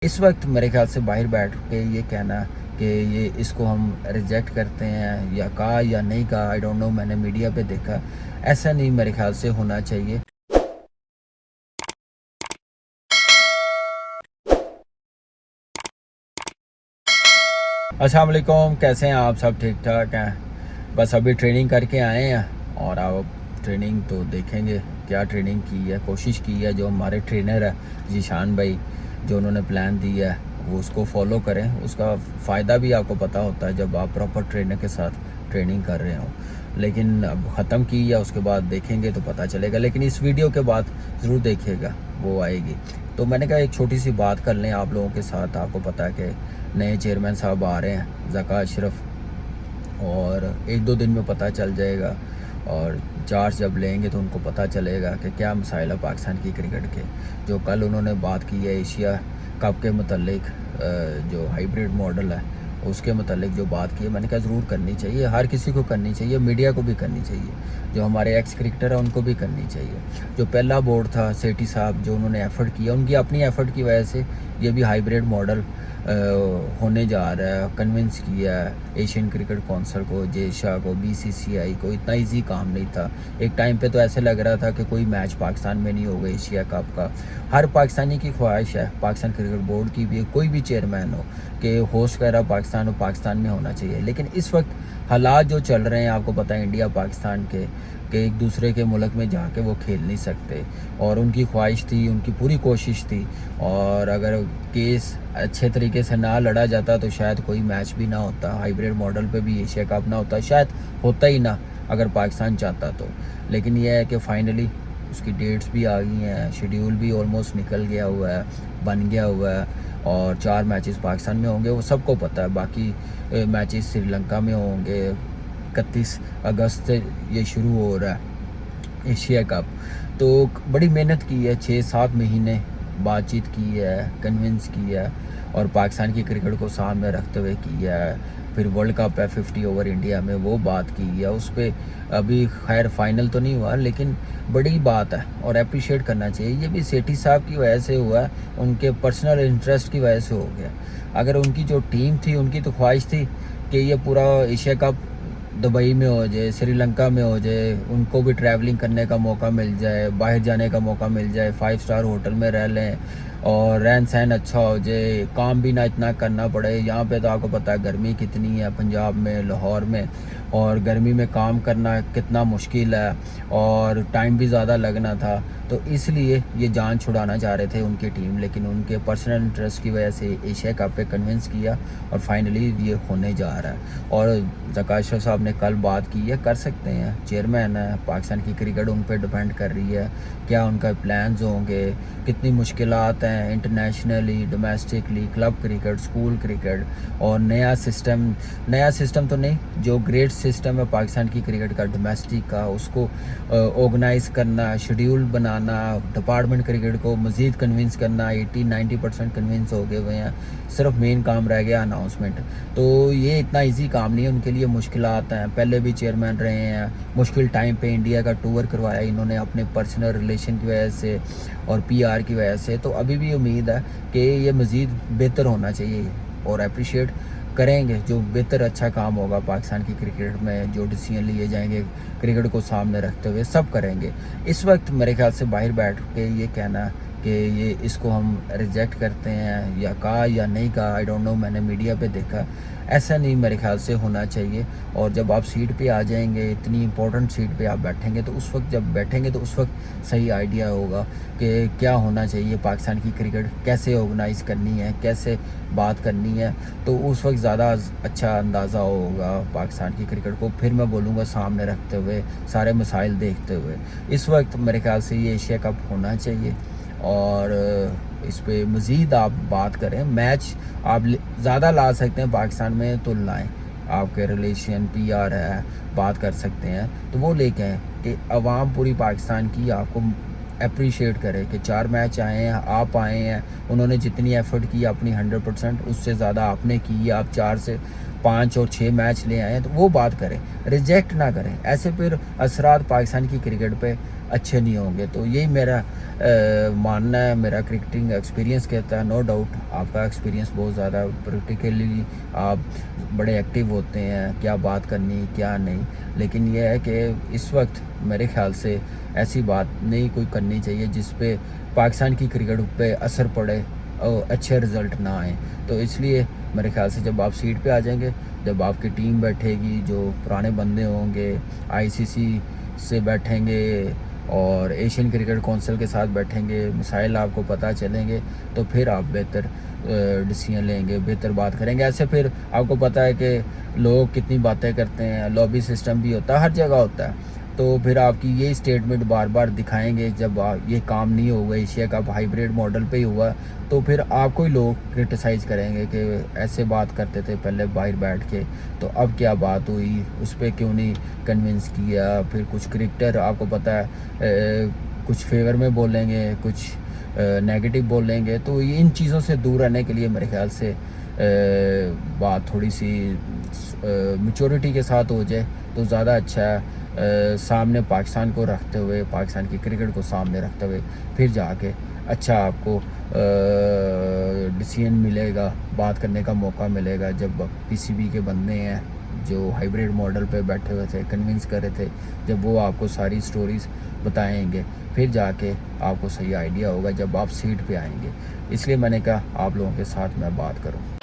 इस वक्त मेरे ख्याल से बाहर बैठ के ये कहना कि ये इसको हम रिजेक्ट करते हैं या कहा या नहीं कहा, आई डोंट नो, मैंने मीडिया पे देखा, ऐसा नहीं मेरे ख्याल से होना चाहिए। अस्सलाम वालेकुम, कैसे हैं आप? सब ठीक ठाक हैं? बस अभी ट्रेनिंग करके आए हैं और आप ट्रेनिंग तो देखेंगे क्या ट्रेनिंग की है, कोशिश की है। जो हमारे ट्रेनर है जीशान भाई, जो उन्होंने प्लान दिया है वो उसको फॉलो करें। उसका फ़ायदा भी आपको पता होता है जब आप प्रॉपर ट्रेनर के साथ ट्रेनिंग कर रहे हो। लेकिन अब ख़त्म की है, उसके बाद देखेंगे तो पता चलेगा। लेकिन इस वीडियो के बाद ज़रूर देखिएगा, वो आएगी। तो मैंने कहा एक छोटी सी बात कर लें आप लोगों के साथ। आपको पता है कि नए चेयरमैन साहब आ रहे हैं, ज़का अशरफ, और एक दो दिन में पता चल जाएगा। और चार्ज जब लेंगे तो उनको पता चलेगा कि क्या मसाइल है पाकिस्तान की क्रिकेट के। जो कल उन्होंने बात की है एशिया कप के मतलब, जो हाइब्रिड मॉडल है उसके मतलब जो बात की है, मैंने कहा ज़रूर करनी चाहिए, हर किसी को करनी चाहिए, मीडिया को भी करनी चाहिए, जो हमारे एक्स क्रिकेटर हैं उनको भी करनी चाहिए। जो पहला बोर्ड था सेठी साहब, जो उन्होंने एफ़र्ट किया, उनकी अपनी एफ़र्ट की वजह से ये भी हाइब्रिड मॉडल होने जा रहा है। कन्विंस किया है एशियन क्रिकेट काउंसिल को, जेशा को, बीसीसीआई को। इतना इजी काम नहीं था। एक टाइम पे तो ऐसे लग रहा था कि कोई मैच पाकिस्तान में नहीं होगा एशिया कप का। हर पाकिस्तानी की ख्वाहिश है, पाकिस्तान क्रिकेट बोर्ड की भी, कोई भी चेयरमैन हो, कि होस्ट कर रहा पाकिस्तान हो, पाकिस्तान में होना चाहिए। लेकिन इस वक्त हालात जो चल रहे हैं, आपको पता है इंडिया पाकिस्तान के, कि एक दूसरे के मुल्क में जाके वो खेल नहीं सकते। और उनकी ख्वाहिश थी, उनकी पूरी कोशिश थी, और अगर केस अच्छे तरीके से ना लड़ा जाता तो शायद कोई मैच भी ना होता, हाइब्रिड मॉडल पे भी एशिया कप ना होता, शायद होता ही ना अगर पाकिस्तान चाहता तो। लेकिन यह है कि फाइनली उसकी डेट्स भी आ गई हैं, शेड्यूल भी ऑलमोस्ट निकल गया हुआ है, बन गया हुआ है, और 4 मैचेस पाकिस्तान में होंगे, वो सबको पता है। बाकी मैचेस श्रीलंका में होंगे। 31 अगस्त से ये शुरू हो रहा है एशिया कप। तो बड़ी मेहनत की है, 6-7 महीने बातचीत की है, कन्विंस की है, और पाकिस्तान की क्रिकेट को सामने रखते हुए की है। फिर वर्ल्ड कप है 50 ओवर इंडिया में, वो बात की है उस पर। अभी खैर फाइनल तो नहीं हुआ, लेकिन बड़ी बात है और अप्रिशिएट करना चाहिए। ये भी सेठी साहब की वजह से हुआ, उनके पर्सनल इंटरेस्ट की वजह से हो गया। अगर उनकी जो टीम थी, उनकी तो ख्वाहिश थी कि ये पूरा एशिया कप दुबई में हो जाए, श्रीलंका में हो जाए, उनको भी ट्रैवलिंग करने का मौका मिल जाए, बाहर जाने का मौका मिल जाए, 5 स्टार होटल में रह लें, और रहन सहन अच्छा हो जाए, काम भी ना इतना करना पड़े। यहाँ पे तो आपको पता है गर्मी कितनी है पंजाब में, लाहौर में, और गर्मी में काम करना कितना मुश्किल है, और टाइम भी ज़्यादा लगना था। तो इसलिए ये जान छुड़ाना चाह रहे थे उनकी टीम, लेकिन उनके पर्सनल इंटरेस्ट की वजह से एशिया कप पे कन्विंस किया, और फाइनली ये होने जा रहा है। और ज़का अशरफ साहब ने कल बात की है, कर सकते हैं, चेयरमैन है, पाकिस्तान की क्रिकेट उन पर डिपेंड कर रही है, क्या उनका प्लान्स होंगे, कितनी मुश्किलात हैं internationally, domestically, club cricket, school cricket, और नया सिस्टम तो नहीं, जो ग्रेट सिस्टम है पाकिस्तान की क्रिकेट का डोमेस्टिक का, उसको ऑर्गेनाइज़ करना, शेड्यूल बनाना, डिपार्टमेंट क्रिकेट को मज़ीद कन्विंस करना। 80-90% कन्विंस हो गए हुए हैं, सिर्फ मेन काम रह गया अनाउंसमेंट। तो ये इतना इजी काम नहीं है, उनके लिए मुश्किलात हैं। पहले भी चेयरमैन रहे हैं, मुश्किल टाइम पे इंडिया का टूर करवाया इन्होंने अपने पर्सनल रिलेशन की वजह से और पीआर की वजह से। तो अभी भी उम्मीद है कि ये मज़ीद बेहतर होना चाहिए, और अप्रिशिएट करेंगे जो बेहतर अच्छा काम होगा पाकिस्तान की क्रिकेट में, जो डिसीजन लिए जाएंगे क्रिकेट को सामने रखते हुए, सब करेंगे। इस वक्त मेरे ख्याल से बाहर बैठ के ये कहना कि ये इसको हम रिजेक्ट करते हैं या कहा या नहीं कहा, आई डोंट नो, मैंने मीडिया पे देखा, ऐसा नहीं मेरे ख्याल से होना चाहिए। और जब आप सीट पे आ जाएंगे, इतनी इंपॉर्टेंट सीट पे आप बैठेंगे, तो उस वक्त जब बैठेंगे तो उस वक्त सही आइडिया होगा कि क्या होना चाहिए, पाकिस्तान की क्रिकेट कैसे ऑर्गेनाइज़ करनी है, कैसे बात करनी है। तो उस वक्त ज़्यादा अच्छा अंदाज़ा होगा पाकिस्तान की क्रिकेट को, फिर मैं बोलूँगा सामने रखते हुए, सारे मसाइल देखते हुए। इस वक्त मेरे ख्याल से ये एशिया कप होना चाहिए, और इस पे मज़ीद आप बात करें। मैच आप ज़्यादा ला सकते हैं पाकिस्तान में तो लाएं, आपके रिलेशन पीआर है, बात कर सकते हैं तो वो लेके आएँ, कि अवाम पूरी पाकिस्तान की आपको अप्रिशिएट करे कि 4 मैच आए हैं, आप आए हैं, उन्होंने जितनी एफ़र्ट की अपनी 100%, उससे ज़्यादा आपने की है, आप 4 से 5 और 6 मैच ले आए हैं, तो वो बात करें, रिजेक्ट ना करें। ऐसे फिर असरात पाकिस्तान की क्रिकेट पे अच्छे नहीं होंगे। तो यही मेरा मानना है, मेरा क्रिकेटिंग एक्सपीरियंस कहता है। नो डाउट आपका एक्सपीरियंस बहुत ज़्यादा, प्रैक्टिकली आप बड़े एक्टिव होते हैं, क्या बात करनी क्या नहीं। लेकिन यह है कि इस वक्त मेरे ख्याल से ऐसी बात नहीं कोई करनी चाहिए जिस पे पाकिस्तान की क्रिकेट पे असर पड़े और अच्छे रिज़ल्ट ना आए। तो इसलिए मेरे ख्याल से जब आप सीट पे आ जाएंगे, जब आपकी टीम बैठेगी, जो पुराने बंदे होंगे आईसीसी से बैठेंगे और एशियन क्रिकेट काउंसिल के साथ बैठेंगे, मसाइल आपको पता चलेंगे, तो फिर आप बेहतर डिसीजन लेंगे, बेहतर बात करेंगे। ऐसे फिर आपको पता है कि लोग कितनी बातें करते हैं, लॉबी सिस्टम भी होता है, हर जगह होता है। तो फिर आपकी ये स्टेटमेंट बार बार दिखाएंगे, जब ये काम नहीं होगा, एशिया कप हाइब्रिड मॉडल पे ही हुआ, तो फिर आपको ही लोग क्रिटिसाइज़ करेंगे कि ऐसे बात करते थे पहले बाहर बैठ के, तो अब क्या बात हुई, उस पर क्यों नहीं कन्विंस किया। फिर कुछ क्रिकेटर आपको पता है कुछ फेवर में बोलेंगे, कुछ नेगेटिव बोलेंगे। तो ये इन चीज़ों से दूर रहने के लिए मेरे ख्याल से बात थोड़ी सी मैच्योरिटी के साथ हो जाए तो ज़्यादा अच्छा है। सामने पाकिस्तान को रखते हुए, पाकिस्तान की क्रिकेट को सामने रखते हुए फिर जाके अच्छा आपको डिसीजन मिलेगा, बात करने का मौका मिलेगा। जब पीसीबी के बंदे हैं जो हाइब्रिड मॉडल पे बैठे हुए थे, कन्विंस कर रहे थे, जब वो आपको सारी स्टोरीज बताएंगे, फिर जाके आपको सही आइडिया होगा जब आप सीट पे आएंगे। इसलिए मैंने कहा आप लोगों के साथ मैं बात करूं।